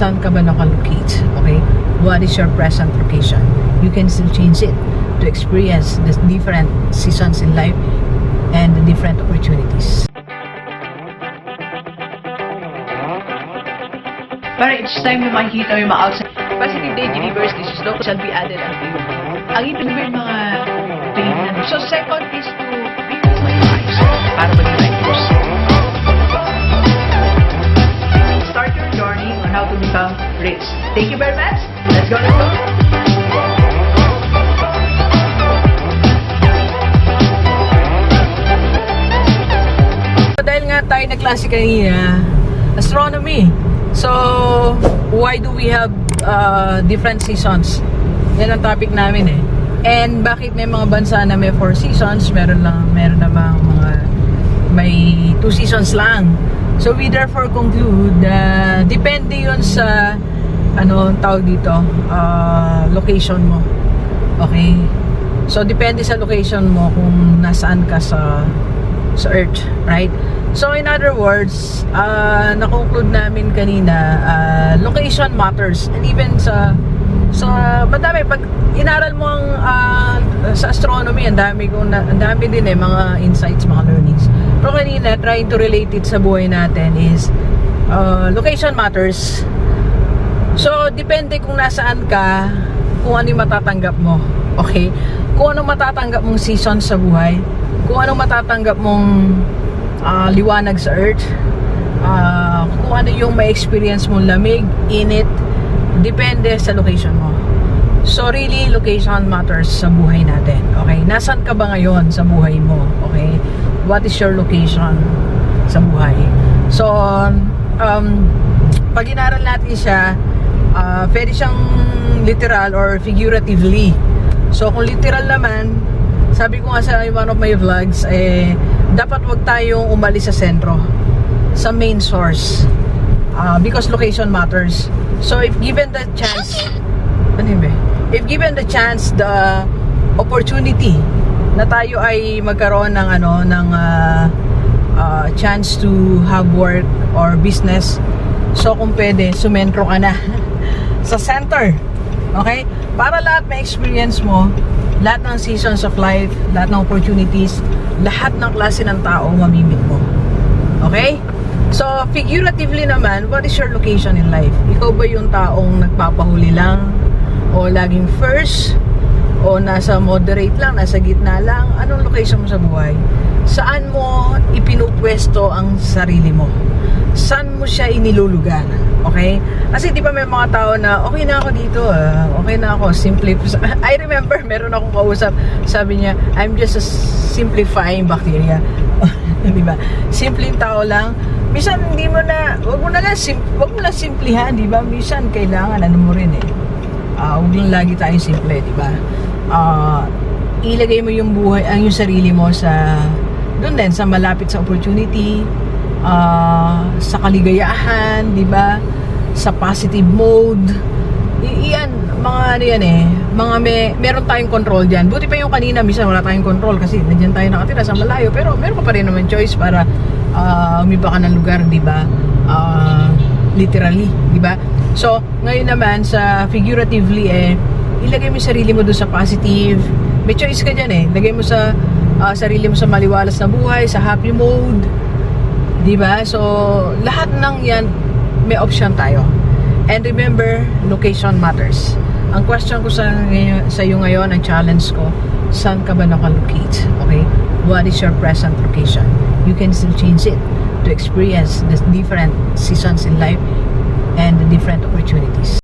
saan ka ba nakalocate? Okay? What is your present location? You can still change it to experience the different seasons in life and the different opportunities. Para each time na makikita mo yung mga outside positive day delivers, this is local shall be added unto you. Ang ibig sabihin mga tingnan. So second is to be with my eyes para maging righteous. Start your journey on how to become rich. Thank you very much. Let's go, let's go. Dahil nga tayo na klase kanina, astronomy. So, why do we have different seasons? Yan ang topic namin eh. And bakit may mga bansa na may 4 seasons, meron namang mga may 2 seasons lang. So, we therefore conclude na depende yun sa tawag dito, location mo. Okay? So, depende sa location mo kung nasaan ka sa Earth, right? So, in other words, na-conclude namin kanina, location matters. And even sa madami, pag inaral mo ang sa astronomy, ang dami din mga insights, mga learnings. Pero kanina, trying to relate it sa buhay natin is, location matters. So, depende kung nasaan ka, kung ano yung matatanggap mo. Okay? Kung anong matatanggap mong season sa buhay, kung anong matatanggap mong liwanag sa Earth, kung ano yung may experience mong lamig, init, depende sa location mo. So really, location matters sa buhay natin. Okay? Nasaan ka ba ngayon sa buhay mo? Okay? What is your location sa buhay? So, pag inaral natin siya, pwede siyang literal or figuratively. So, kung literal naman, sabi ko nga sa one of my vlogs, dapat wag tayong umalis sa sentro, sa main source, because location matters. So if given the chance, if given the chance, the opportunity na tayo ay magkaroon ng chance to have work or business, so kung pwede, sumentro ka na sa center. Okay? Para lahat may experience mo, lahat ng seasons of life, lahat ng opportunities, lahat ng klase ng tao mamimit mo. Okay? So, figuratively naman, what is your location in life? Ikaw ba yung taong nagpapahuli lang? O laging first? O nasa moderate lang, nasa gitna lang? Anong location mo sa buhay? Saan mo ipinupwesto ang sarili mo? Saan mo siya inilulugar? Okay? Kasi di ba may mga tao na okay na ako dito, okay na ako, simple. I remember, meron akong kausap, sabi niya, I'm just a simplifying bacteria. Di ba? Simpleng tao lang. Minsan hindi mo na, wag mo lang simplihan, di ba? Minsan kailangan mo rin eh. Wag lang lagi tayong simple, di ba? Ilagay mo yung buhay, yung sarili mo sa doon din, sa malapit sa opportunity, sa kaligayahan, di ba? Sa positive mode. Iyan, meron tayong control diyan. Buti pa yung kanina, minsan wala tayong control kasi nandiyan tayo nakatira sa malayo, pero meron pa rin naman choice para umiba ka ng lugar, di ba? Literally, di ba? So, ngayon naman sa figuratively ilagay mo yung sarili mo doon sa positive. May choice ka diyan Lagay mo sa sarili mo sa maliwalas na buhay, sa happy mode. Diba? So, lahat ng yan, may option tayo. And remember, location matters. Ang question ko sa iyo ngayon, ang challenge ko, saan ka ba nakalocate? Okay? What is your present location? You can still change it to experience the different seasons in life and the different opportunities.